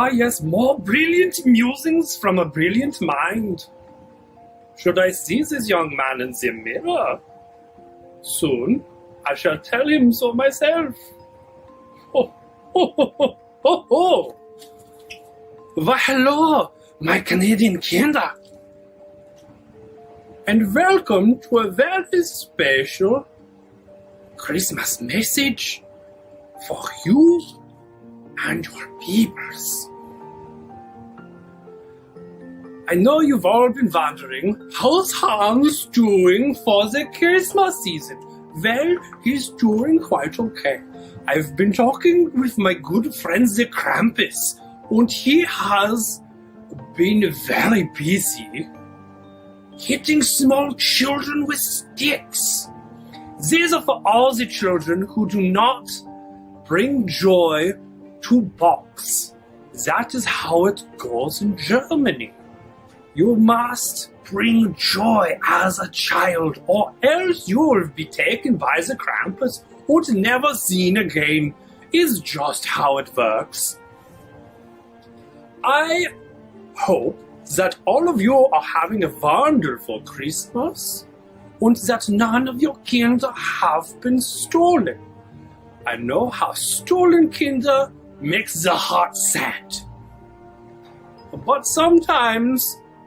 Ah, yes, more brilliant musings from a brilliant mind. Should I see this young man in the mirror? Soon I shall tell him so myself. Oh, oh, oh, oh, oh, oh. Why, hello, my Canadian kinder. And welcome to a very special Christmas message for you and your peoples. I know you've all been wondering, how's Hans doing for the Christmas season? Well, he's doing quite okay. I've been talking with my good friend the Krampus, and he has been very busy hitting small children with sticks. These are for all the children who do not bring joy to box. That is how it goes in Germany. You must bring joy as a child, or else you will be taken by the Krampus and never seen again. Is just how it works. I hope that all of you are having a wonderful Christmas and that none of your kinder have been stolen. I know how stolen kinder makes the heart sad. But sometimes,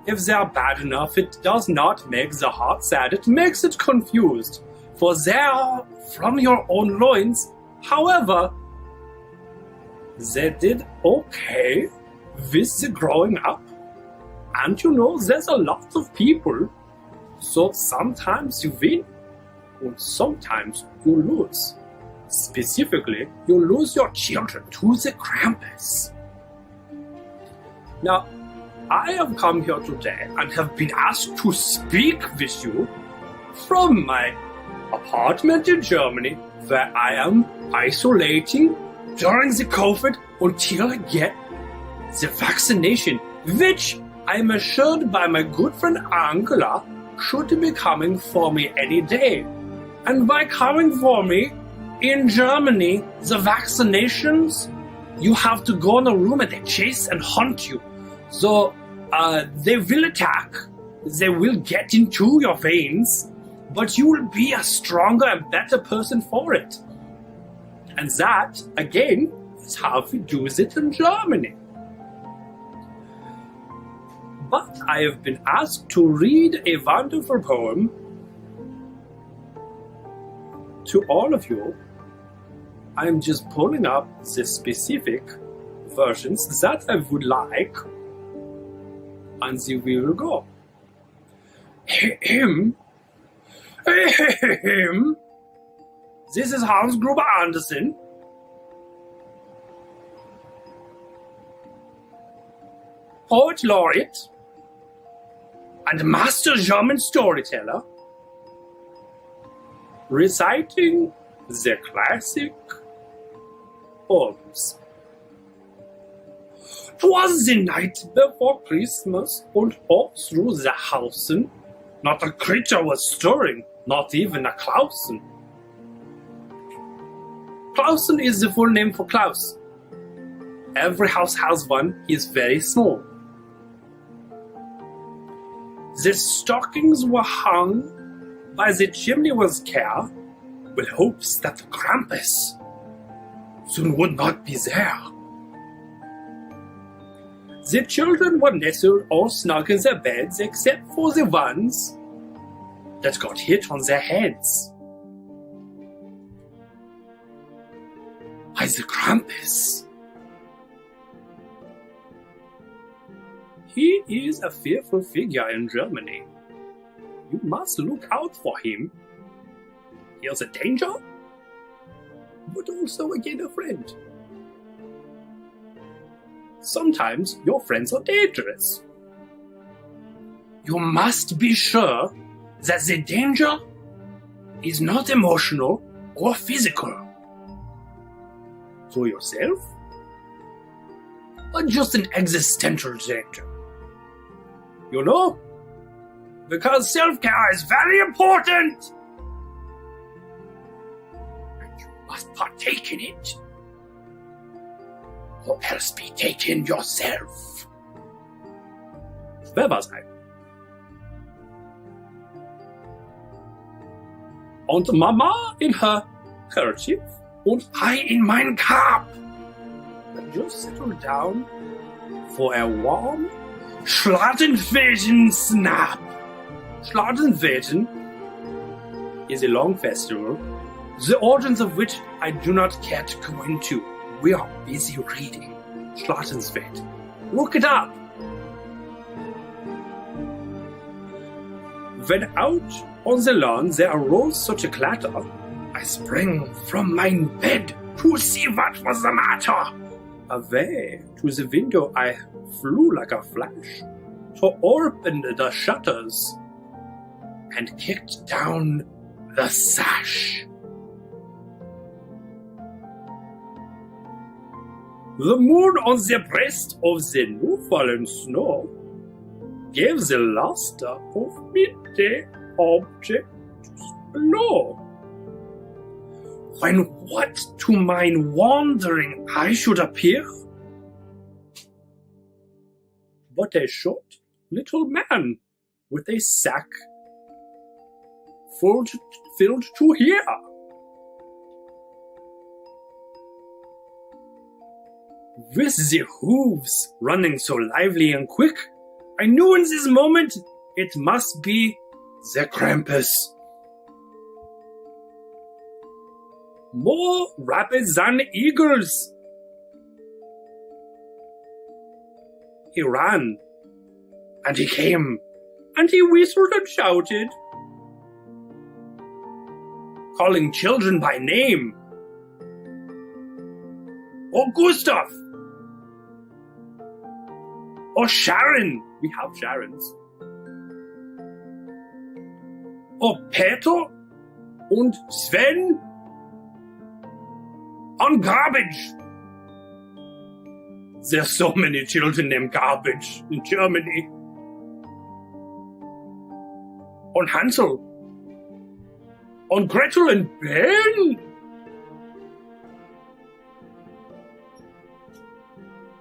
if they are bad enough, it does not make the heart sad, it makes it confused. For they are from your own loins. However, they did okay with the growing up. And you know, there's a lot of people. So sometimes you win, and sometimes you lose. Specifically, you lose your children to the Krampus. Now, I have come here today and have been asked to speak with you from my apartment in Germany, where I am isolating during the COVID until I get the vaccination, which I'm assured by my good friend Angela should be coming for me any day. And by coming for me, in Germany, the vaccinations, you have to go in a room and they chase and hunt you. So they will attack, they will get into your veins, but you will be a stronger and better person for it. And that, again, is how we do it in Germany. But I have been asked to read a wonderful poem to all of you. I'm just pulling up the specific versions that I would like, and then we will go. Him. This is Hans Gruber Andersen. Poet laureate and master German storyteller, reciting the classic poems. 'Twas the night before Christmas, and all through the housen not a creature was stirring, not even a Clausen. Clausen is the full name for Klaus. Every house has one. He is very small. The stockings were hung by the chimney with care, with hopes that the Krampus soon would not be there. The children were nestled all snug in their beds, except for the ones that got hit on their heads by the Krampus. He is a fearful figure in Germany. You must look out for him. He is a danger, but also again a friend. Sometimes your friends are dangerous. You must be sure that the danger is not emotional or physical to yourself, but just an existential danger. You know? Because self-care is very important! And you must partake in it. or else be taken yourself. Wer war's ein? Und Mama in her kerchief und I in mein Cap. And just settle down for a warm Schlattenfeten snap. Schlattenfeten is a long festival, the origins of which I do not care to go into. We are busy reading. Schlattenfeten. Look it up. When out on the lawn there arose such a clatter, I sprang from my bed to see what was the matter. Away to the window I flew like a flash, to open the shutters and kicked down the sash. The moon on the breast of the new-fallen snow gave the luster of midday objects below. When what to mine wandering eye should appear? But a short little man with a sack filled to here. With the hooves running so lively and quick, I knew in this moment it must be the Krampus. More rapid than eagles. He ran, and he came, and he whistled and shouted, calling children by name. Oh, Gustav! Oh, Sharon! We have Sharons. Oh, Peter und Sven on Garbage. There's so many children named Garbage in Germany. On Hansel. On Gretel and Ben.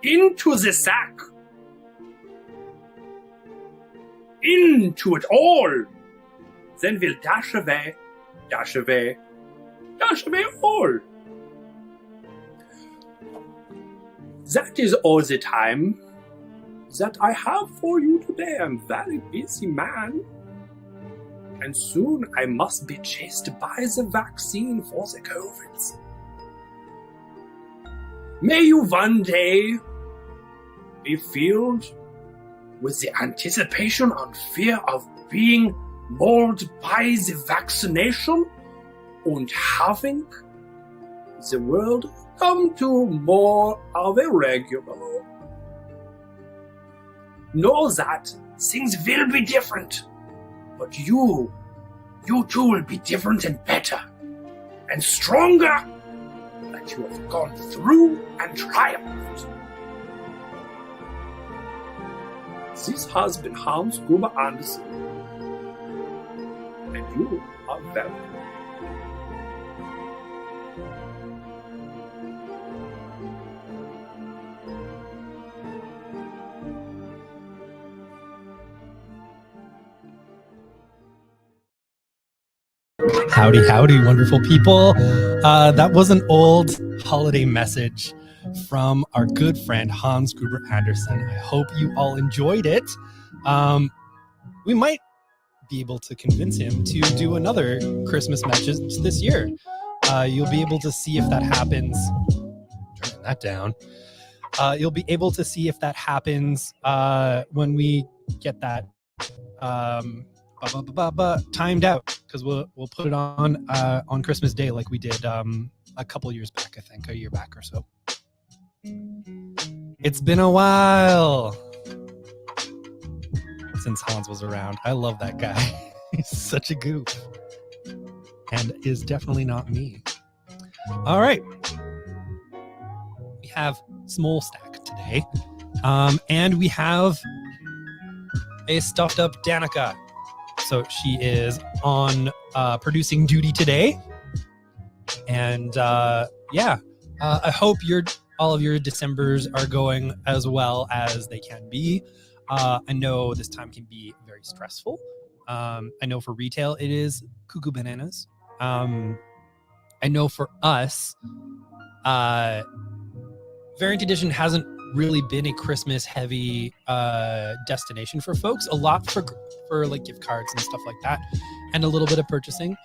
Into the sack. Into it all. Then we'll dash away all. That is all the time that I have for you today. I'm a very busy man. And soon I must be chased by the vaccine for the COVID. May you one day be filled with the anticipation and fear of being mauled by the vaccination and having the world come to more of a regular. Know that things will be different, but you too will be different and better and stronger that you have gone through and triumphed. This has been Hans Gruber Andersen, and you are welcome. Howdy, howdy, wonderful people. That was an old holiday message from our good friend Hans Gruber Andersen. I hope you all enjoyed it. We might be able to convince him to do another Christmas message this year. You'll be able to see if that happens. Turn that down. You'll be able to see if that happens when we get that timed out, because we'll put it on Christmas Day like we did a couple years back, I think, a year back or so. It's been a while since Hans was around. I love that guy. He's such a goof and is definitely not me. All right. We have Small Stack today, and we have a stuffed up Danica. So she is on producing duty today. And I hope you're all of your Decembers are going as well as they can be. I know this time can be very stressful. I know for retail it is cuckoo bananas. I know for us, Variant Edition hasn't really been a Christmas heavy destination for folks. A lot for like gift cards and stuff like that, and a little bit of purchasing.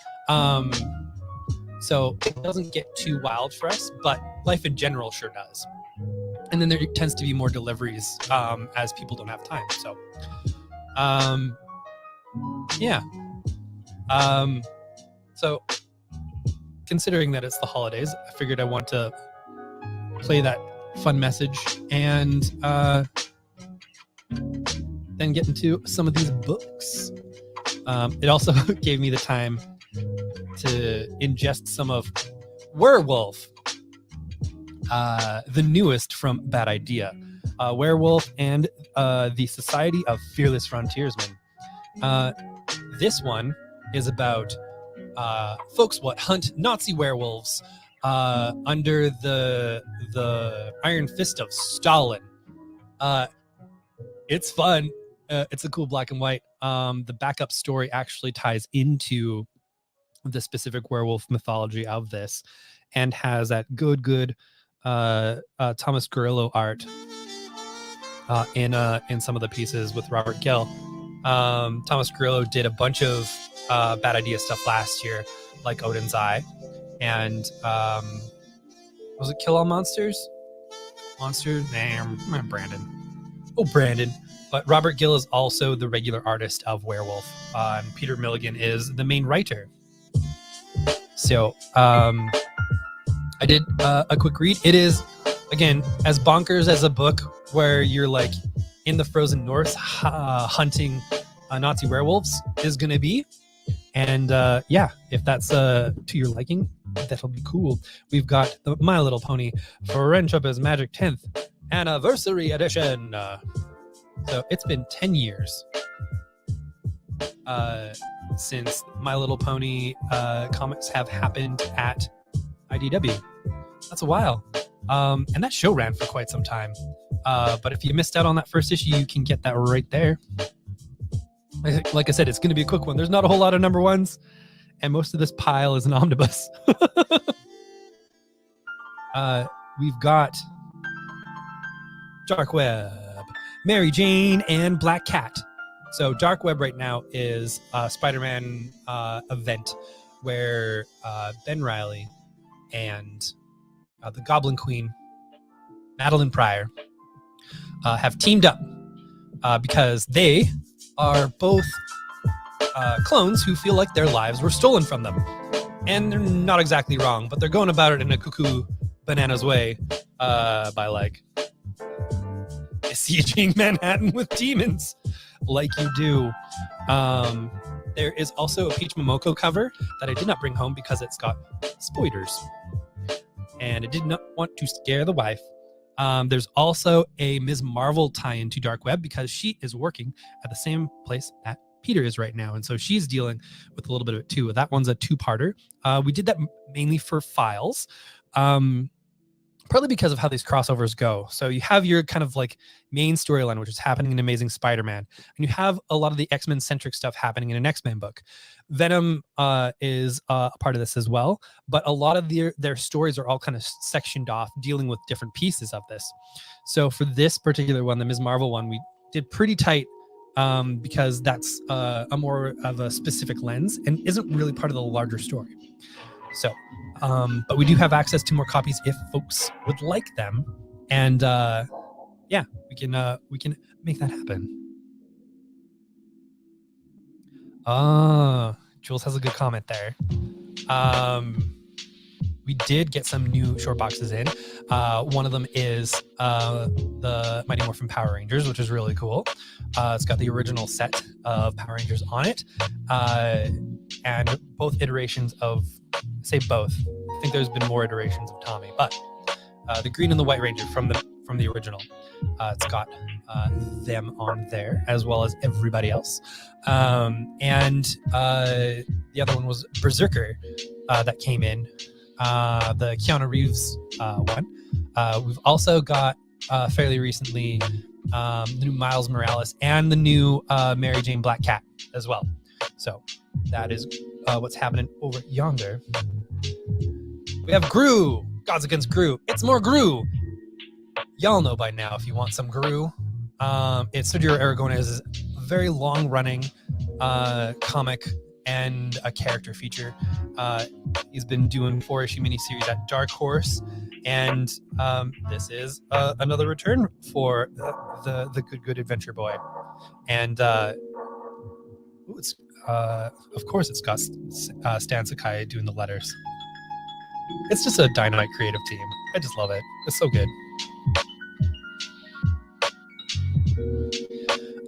So it doesn't get too wild for us, but life in general sure does. And then there tends to be more deliveries as people don't have time. So, yeah. So considering that it's the holidays, I figured I want to play that fun message and then get into some of these books. It also gave me the time to ingest some of Werewolf, the newest from Bad Idea. Werewolf and the Society of Fearless Frontiersmen. This one is about folks what hunt Nazi werewolves under the iron fist of Stalin. It's fun. It's a cool black and white. The backup story actually ties into the specific werewolf mythology of this, and has that good Thomas Guerrillo art in some of the pieces with Robert Gill. Thomas Guerrillo did a bunch of Bad Idea stuff last year, like Odin's Eye, and was it Kill All Monsters? Brandon. But Robert Gill is also the regular artist of Werewolf, and Peter Milligan is the main writer. So I did a quick read. It is, again, as bonkers as a book where you're like in the frozen north hunting Nazi werewolves is going to be. And yeah, if that's to your liking, that'll be cool. We've got the My Little Pony Friendship is Magic 10th Anniversary Edition. So it's been 10 years since My Little Pony comics have happened at IDW. That's a while. And that show ran for quite some time. But if you missed out on that first issue, you can get that right there. Like I said, it's going to be a quick one. There's not a whole lot of number ones, and most of this pile is an omnibus. We've got Dark Web, Mary Jane, and Black Cat. So Dark Web right now is a Spider-Man event where Ben Reilly and the Goblin Queen, Madeline Pryor, have teamed up because they are both clones who feel like their lives were stolen from them. And they're not exactly wrong, but they're going about it in a cuckoo bananas way by like besieging Manhattan with demons like you do. There is also a Peach Momoko cover that I did not bring home because it's got spoilers. And I did not want to scare the wife. There's also a Ms. Marvel tie-in to Dark Web because she is working at the same place that Peter is right now. And so she's dealing with a little bit of it too. That one's a two-parter. We did that mainly for files, partly because of how these crossovers go. So you have your kind of like main storyline, which is happening in Amazing Spider-Man, and you have a lot of the X-Men centric stuff happening in an X-Men book. Venom is a part of this as well, but a lot of their stories are all kind of sectioned off, dealing with different pieces of this. So for this particular one, the Ms. Marvel one, we did pretty tight because that's a more of a specific lens and isn't really part of the larger story. So, but we do have access to more copies if folks would like them, and yeah, we can make that happen. Jules has a good comment there. We did get some new short boxes in. One of them is the Mighty Morphin Power Rangers, which is really cool. It's got the original set of Power Rangers on it, and both iterations of, say both. I think there's been more iterations of Tommy, but the Green and the White Ranger from the original. It's got them on there as well as everybody else. And the other one was Berserker that came in, the Keanu Reeves one. We've also got fairly recently the new Miles Morales and the new Mary Jane Black Cat as well. So that is what's happening over yonder. We have Gru. Gods Against Gru. It's more Gru. Y'all know by now if you want some Gru. It's Sergio Aragonés's very long-running comic and a character feature. He's been doing 4-issue miniseries at Dark Horse, and this is another return for the good adventure boy. And it's of course it's got Stan Sakai doing the letters. It's just a dynamite creative team. I just love it. It's so good.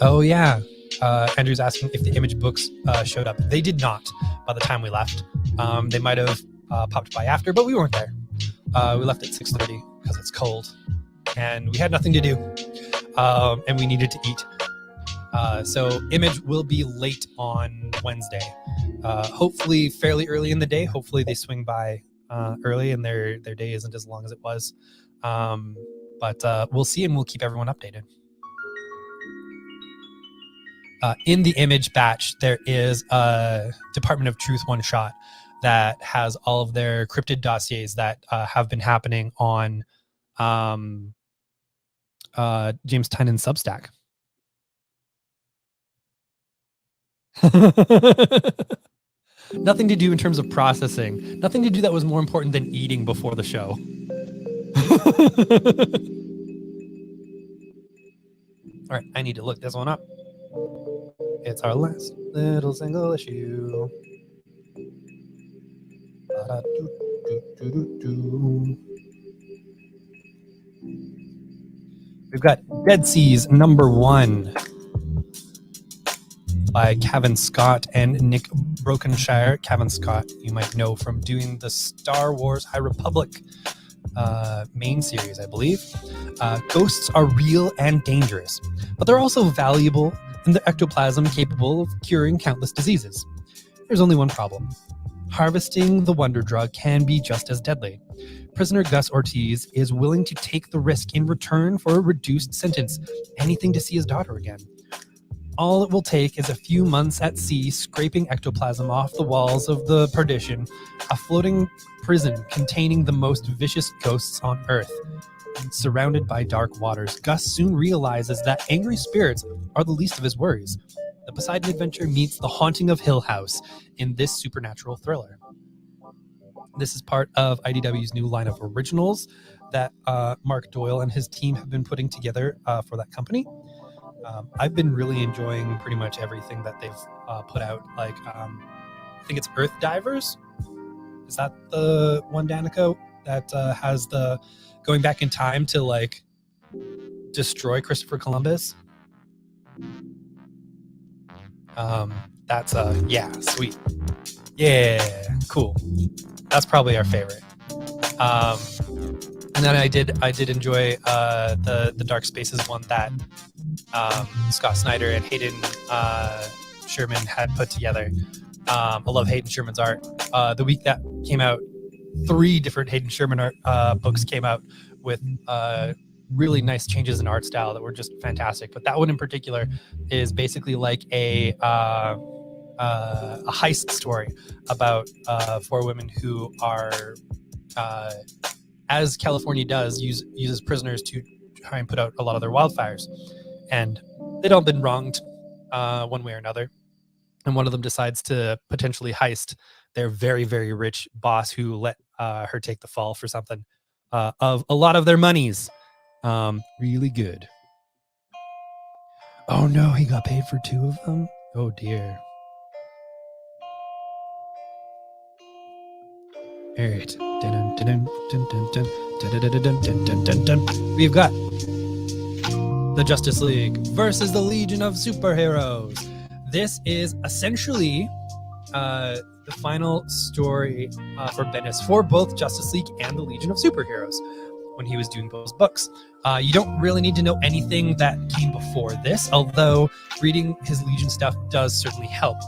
Oh yeah, Andrew's asking if the Image books showed up. They did not by the time we left. They might have popped by after, but we weren't there. We left at 6:30 because it's cold and we had nothing to do, and we needed to eat. So Image will be late on Wednesday, hopefully fairly early in the day. Hopefully they swing by early and their day isn't as long as it was, but we'll see, and we'll keep everyone updated. In the Image batch, there is a Department of Truth one-shot that has all of their cryptid dossiers that have been happening on James Tynan's Substack. Nothing to do in terms of processing. Nothing to do that was more important than eating before the show. All right, I need to look this one up. It's our last little single issue. We've got Dead Seas #1 by Cavan Scott and Nick Brokenshire. Cavan Scott, you might know from doing the Star Wars High Republic main series, I believe. Ghosts are real and dangerous, but they're also valuable and their ectoplasm capable of curing countless diseases. There's only one problem. Harvesting the wonder drug can be just as deadly. Prisoner Gus Ortiz is willing to take the risk in return for a reduced sentence, anything to see his daughter again. All it will take is a few months at sea scraping ectoplasm off the walls of the Perdition, a floating prison containing the most vicious ghosts on Earth. Surrounded by dark waters, Gus soon realizes that angry spirits are the least of his worries. The Poseidon adventure meets the haunting of Hill House in this supernatural thriller. This is part of IDW's new line of originals that Mark Doyle and his team have been putting together for that company. I've been really enjoying pretty much everything that they've put out. Like, I think it's Earth Divers. Is that the one, Danica, that has the going back in time to like destroy Christopher Columbus? That's yeah, sweet. Yeah, cool. That's probably our favorite. And then I did enjoy the Dark Spaces one that Scott Snyder and Hayden Sherman had put together. I love Hayden Sherman's art. The week that came out, 3 different Hayden Sherman art books came out with really nice changes in art style that were just fantastic. But that one in particular is basically like a heist story about 4 women who are, as California does, uses prisoners to try and put out a lot of their wildfires. And they'd all been wronged one way or another. And one of them decides to potentially heist their very, very rich boss who let her take the fall for something of a lot of their monies. Really good. Oh no, he got paid for 2 of them? Oh dear. All right. We've got the Justice League versus the Legion of Superheroes. This is essentially the final story for Bendis for both Justice League and the Legion of Superheroes when he was doing both books. You don't really need to know anything that came before this, although reading his Legion stuff does certainly help.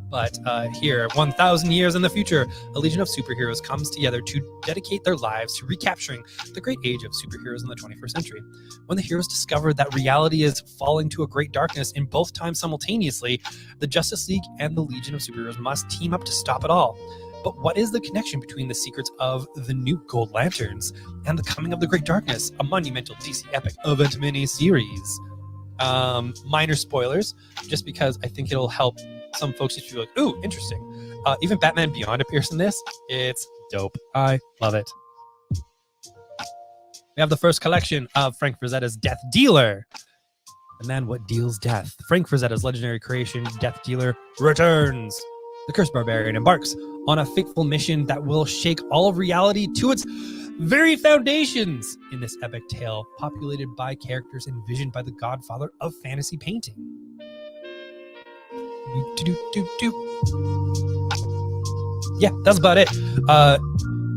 But here, 1,000 years in the future, a legion of superheroes comes together to dedicate their lives to recapturing the great age of superheroes in the 21st century. When the heroes discover that reality is falling to a great darkness in both times simultaneously, the Justice League and the Legion of Superheroes must team up to stop it all. But what is the connection between the secrets of the new Gold Lanterns and the coming of the Great Darkness, a monumental DC epic event mini-series? Minor spoilers, just because I think it'll help some folks if you're like, ooh, interesting. Even Batman Beyond appears in this. It's dope. I love it. We have the first collection of Frank Frazetta's Death Dealer. The man what deals death. Frank Frazetta's legendary creation, Death Dealer, returns. The Cursed Barbarian embarks on a fateful mission that will shake all of reality to its very foundations in this epic tale, populated by characters envisioned by the godfather of fantasy painting. Yeah, that's about it.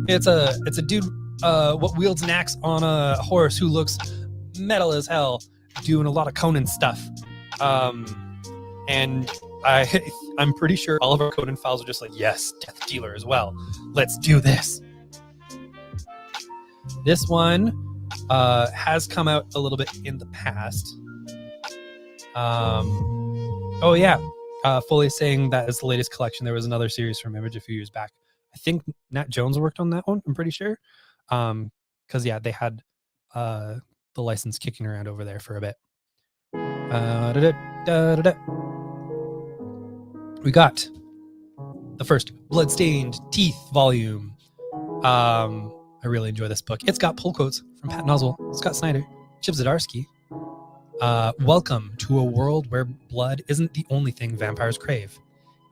It's a dude what wields an axe on a horse who looks metal as hell, doing a lot of Conan stuff. And I'm pretty sure all of our Conan files are just like, yes, Death Dealer as well. Let's do this. This one has come out a little bit in the past. Oh yeah, Foley saying that is the latest collection. There was another series from Image a few years back. I think Nat Jones worked on that one, I'm pretty sure. Because yeah, they had the license kicking around over there for a bit. We got the first Bloodstained Teeth volume. I really enjoy this book. It's got pull quotes from Patton Oswalt, Scott Snyder, Chip Zdarsky. Welcome to a world where blood isn't the only thing vampires crave.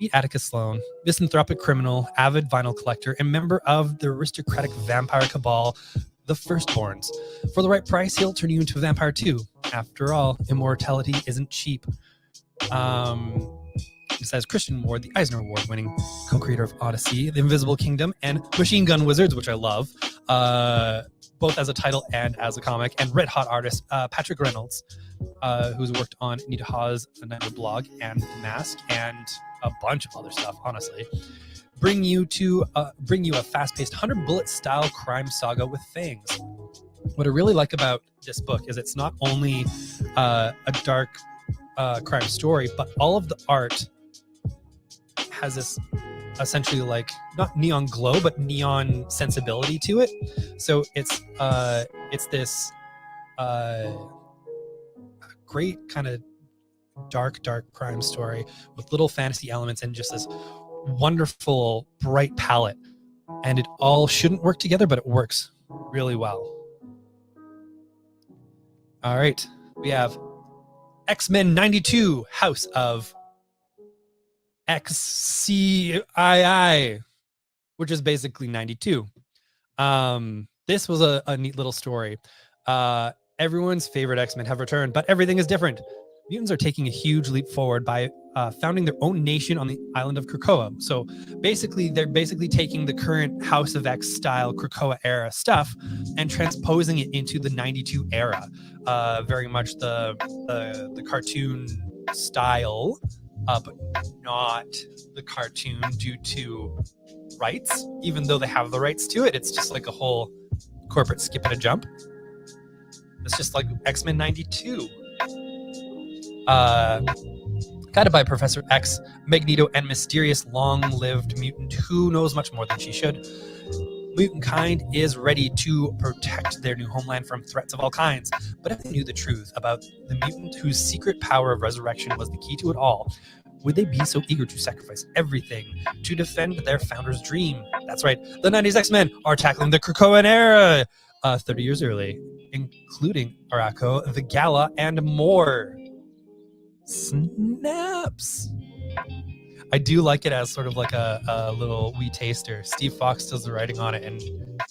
Meet Atticus Sloan, misanthropic criminal, avid vinyl collector, and member of the aristocratic vampire cabal, the Firstborns. For the right price, he'll turn you into a vampire too. After all, immortality isn't cheap. Besides Christian Ward, the Eisner Award-winning co-creator of Odyssey, The Invisible Kingdom, and Machine Gun Wizards, which I love, both as a title and as a comic, and red hot artist Patrick Reynolds, who's worked on Nita Hawes' The Nightmare blog and The Mask, and a bunch of other stuff, honestly. Bring you a fast-paced 100-bullet style crime saga with fangs. What I really like about this book is it's not only a dark crime story, but all of the art has this essentially like not neon glow but neon sensibility to it. So it's this great kind of dark crime story with little fantasy elements and just this wonderful bright palette, and it all shouldn't work together, but it works really well. All right, we have X-Men 92 House of XCII, which is basically 92. This was a neat little story. Everyone's favorite X-Men have returned, but everything is different. Mutants are taking a huge leap forward by founding their own nation on the island of Krakoa. So basically, they're taking the current House of X style Krakoa era stuff and transposing it into the 92 era. Very much the cartoon style, but not the cartoon due to rights. Even though they have the rights to it, it's just like a whole corporate skip and a jump. It's just like X-Men 92. Guided by Professor X, Magneto, and mysterious long-lived mutant who knows much more than she should, mutant kind is ready to protect their new homeland from threats of all kinds. But if they knew the truth about the mutant whose secret power of resurrection was the key to it all, would they be so eager to sacrifice everything to defend their founder's dream? That's right, the 90s X-Men are tackling the Krakoan era 30 years early, including Arakko, the Gala, and more. Snaps! I do like it as sort of like a little wee taster. Steve Fox does the writing on it and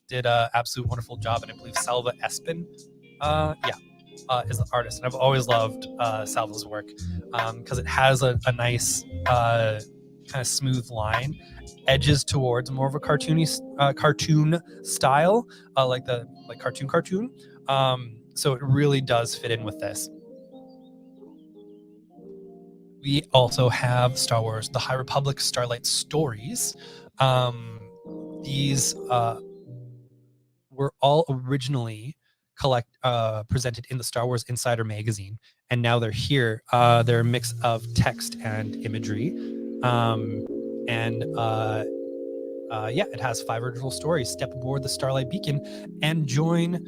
did an absolute wonderful job. And I believe Salva Espin, is the artist. And I've always loved Salva's work because it has a nice kind of smooth line, edges towards more of a cartoon style, like cartoon. So it really does fit in with this. We also have Star Wars: The High Republic Starlight Stories. These were all originally presented in the Star Wars Insider magazine, and now they're here. They're a mix of text and imagery, it has 5 original stories. Step aboard the Starlight Beacon and join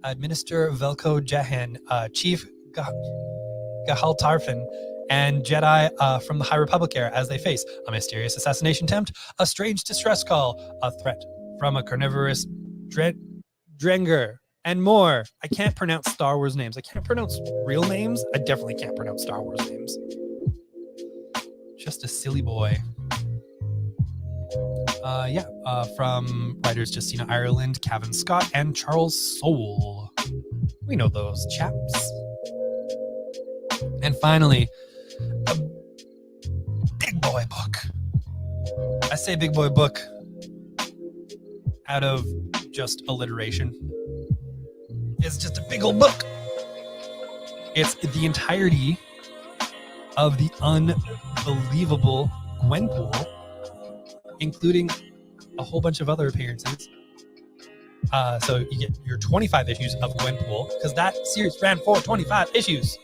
Administrator Velko Jahan, Chief Gahal Tarfin, and Jedi from the High Republic era as they face a mysterious assassination attempt, a strange distress call, a threat from a carnivorous Drenger, and more. I can't pronounce Star Wars names. I can't pronounce real names. I definitely can't pronounce Star Wars names. Just a silly boy. From writers Justina Ireland, Cavan Scott, and Charles Soule. We know those chaps. And finally, a big boy book. I say big boy book out of just alliteration. It's just a big old book. It's the entirety of the unbelievable Gwenpool, including a whole bunch of other appearances. So you get your 25 issues of Gwenpool, because that series ran for 25 issues.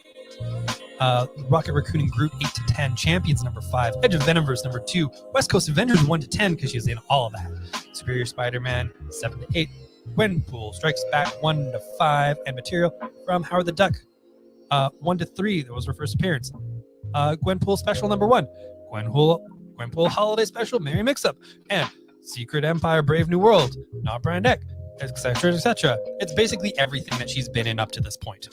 Rocket Raccoon Group 8 to 10, Champions number 5, Edge of Venomverse number 2, West Coast Avengers 1 to 10, because she was in all of that. Superior Spider-Man 7 to 8, Gwenpool Strikes Back 1 to 5, and material from Howard the Duck 1 to 3. That was her first appearance. Gwenpool Special number 1, Gwenpool Holiday Special, Merry Mix-Up, and Secret Empire, Brave New World, Not Brand Deck, etc., etc. It's basically everything that she's been in up to this point.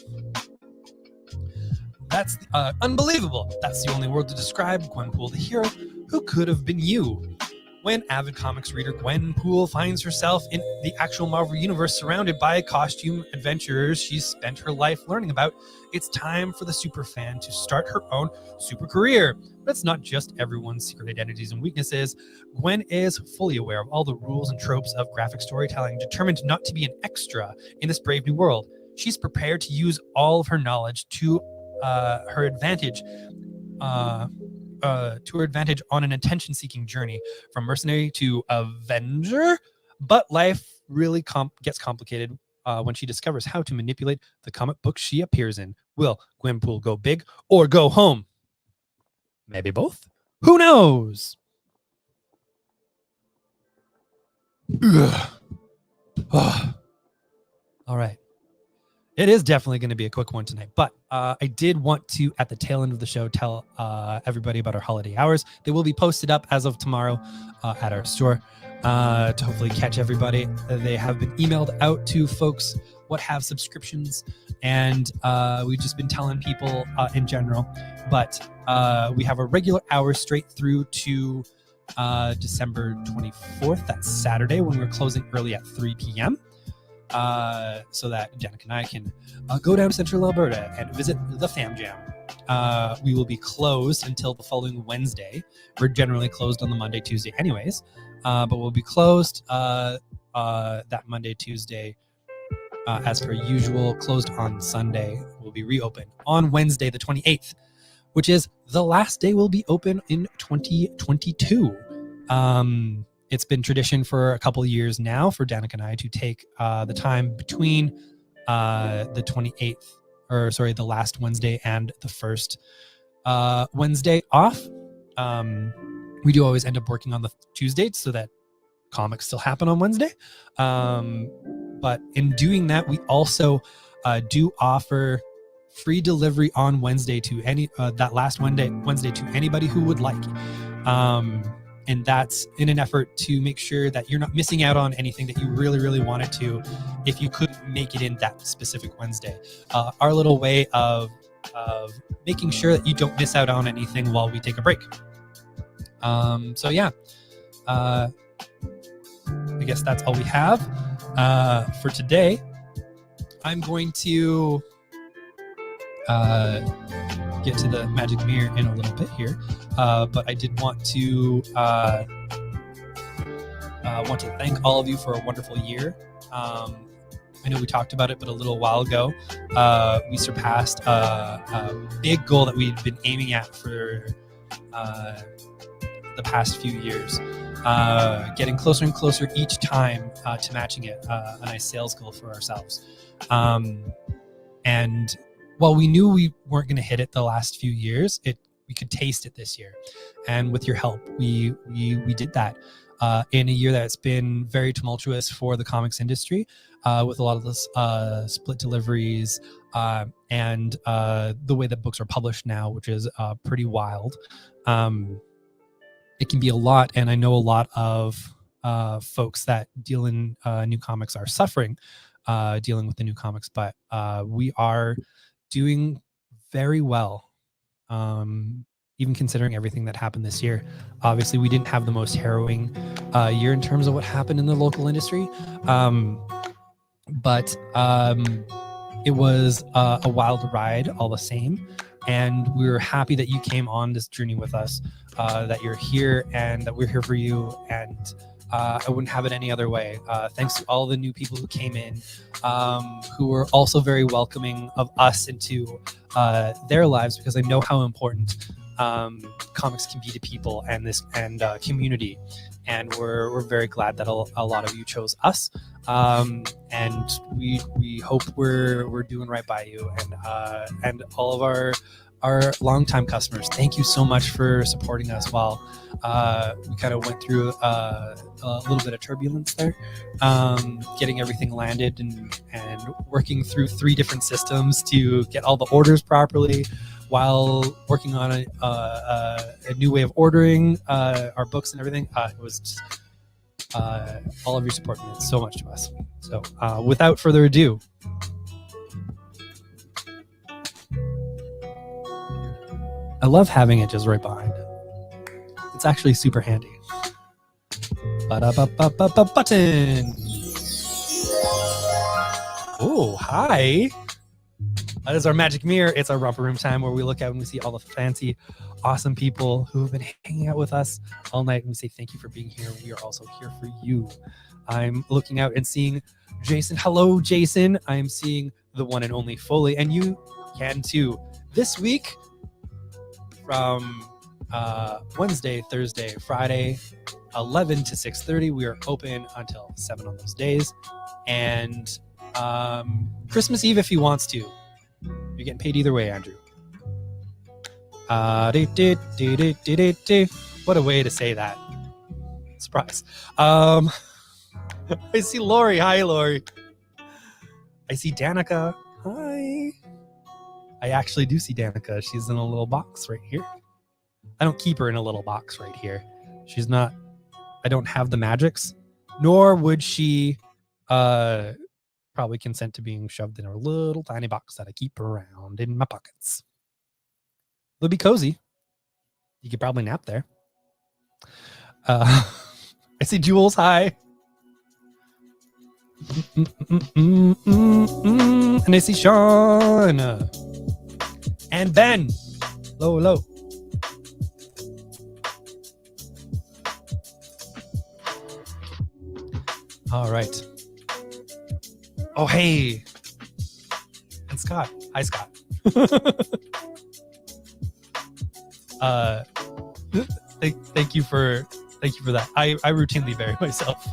That's unbelievable. That's the only word to describe Gwenpool, the hero who could have been you. When avid comics reader Gwenpool finds herself in the actual Marvel Universe surrounded by costume adventurers she's spent her life learning about, it's time for the superfan to start her own super career. But it's not just everyone's secret identities and weaknesses. Gwen is fully aware of all the rules and tropes of graphic storytelling, determined not to be an extra in this brave new world. She's prepared to use all of her knowledge to her advantage on an attention-seeking journey from mercenary to Avenger. But life really gets complicated when she discovers how to manipulate the comic books she appears in. Will Gwenpool go big or go home? Maybe both. Who knows? All right. It is definitely going to be a quick one tonight, but I did want to, at the tail end of the show, tell everybody about our holiday hours. They will be posted up as of tomorrow at our store to hopefully catch everybody. They have been emailed out to folks what have subscriptions, and we've just been telling people in general. But we have a regular hour straight through to December 24th. That's Saturday, when we're closing early at 3 p.m. So that Danica and I can go down to Central Alberta and visit the Fam Jam. We will be closed until the following Wednesday. We're generally closed on the Monday, Tuesday anyways, but we'll be closed that Monday, Tuesday, as per usual, closed on Sunday. We'll be reopened on Wednesday, the 28th, which is the last day we'll be open in 2022. It's been tradition for a couple of years now for Danica and I to take the time between the 28th, the last Wednesday and the first Wednesday off. We do always end up working on the Tuesday so that comics still happen on Wednesday. But in doing that, we also do offer free delivery on Wednesday to that last Wednesday to anybody who would like. And that's in an effort to make sure that you're not missing out on anything that you really, really wanted to if you couldn't make it in that specific Wednesday. Our little way of making sure that you don't miss out on anything while we take a break. I guess that's all we have for today. I'm going to get to the magic mirror in a little bit here, but I did want to thank all of you for a wonderful year. I know we talked about it, but a little while ago, we surpassed a big goal that we'd been aiming at for the past few years, getting closer and closer each time to matching it, a nice sales goal for ourselves. And while we knew we weren't going to hit it the last few years, we could taste it this year. And with your help, we did that in a year that's been very tumultuous for the comics industry, with a lot of this split deliveries and the way that books are published now, which is pretty wild. It can be a lot, and I know a lot of folks that deal in new comics are suffering dealing with the new comics, but we are doing very well, even considering everything that happened this year. Obviously, we didn't have the most harrowing year in terms of what happened in the local industry, but it was a wild ride all the same. And we were happy that you came on this journey with us, that you're here and that we're here for you. And I wouldn't have it any other way. Thanks to all the new people who came in, who were also very welcoming of us into their lives, because I know how important comics can be to people and community. And we're very glad that a lot of you chose us. And we hope we're doing right by you, and all of our longtime customers. Thank you so much for supporting us while we kind of went through a little bit of turbulence there, getting everything landed and working through 3 different systems to get all the orders properly, while working on a new way of ordering our books and everything. It was just, all of your support meant so much to us. So without further ado, I love having it just right behind it. It's actually super handy. Button. Oh, hi. That is our magic mirror. It's our romper room time, where we look out and we see all the fancy, awesome people who have been hanging out with us all night, and we say thank you for being here. We are also here for you. I'm looking out and seeing Jason. Hello, Jason. I am seeing the one and only Foley, and you can too. This week, from Wednesday, Thursday, Friday, 11 to 6:30, we are open until 7 on those days. And Christmas Eve if he wants to. You're getting paid either way, Andrew. What a way to say that. Surprise. I see Lori. Hi, Lori. I see Danica. Hi. I actually do see Danica. She's in a little box right here. I don't keep her in a little box right here. She's not, I don't have the magics, nor would she probably consent to being shoved in a little tiny box that I keep around in my pockets. It'll be cozy. You could probably nap there. I see Jules. Hi. And I see Sean. And Ben. Low. All right. Oh, hey. And Scott. Hi, Scott. Thank you for that. I routinely bury myself.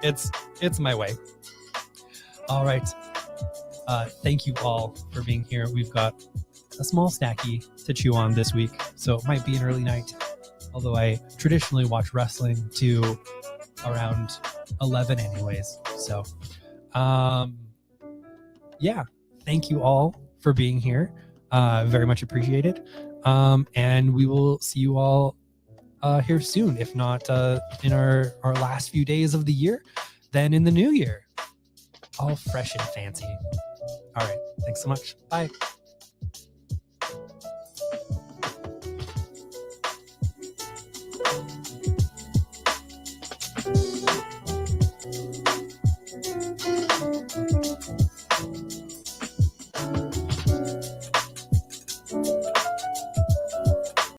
It's my way. All right. Thank you all for being here. We've got a small snacky to chew on this week, so it might be an early night, although I traditionally watch wrestling to around 11 anyways. So yeah, thank you all for being here. Very much appreciated. And we will see you all here soon, if not in our last few days of the year, then in the new year, all fresh and fancy. All right, thanks so much. Bye.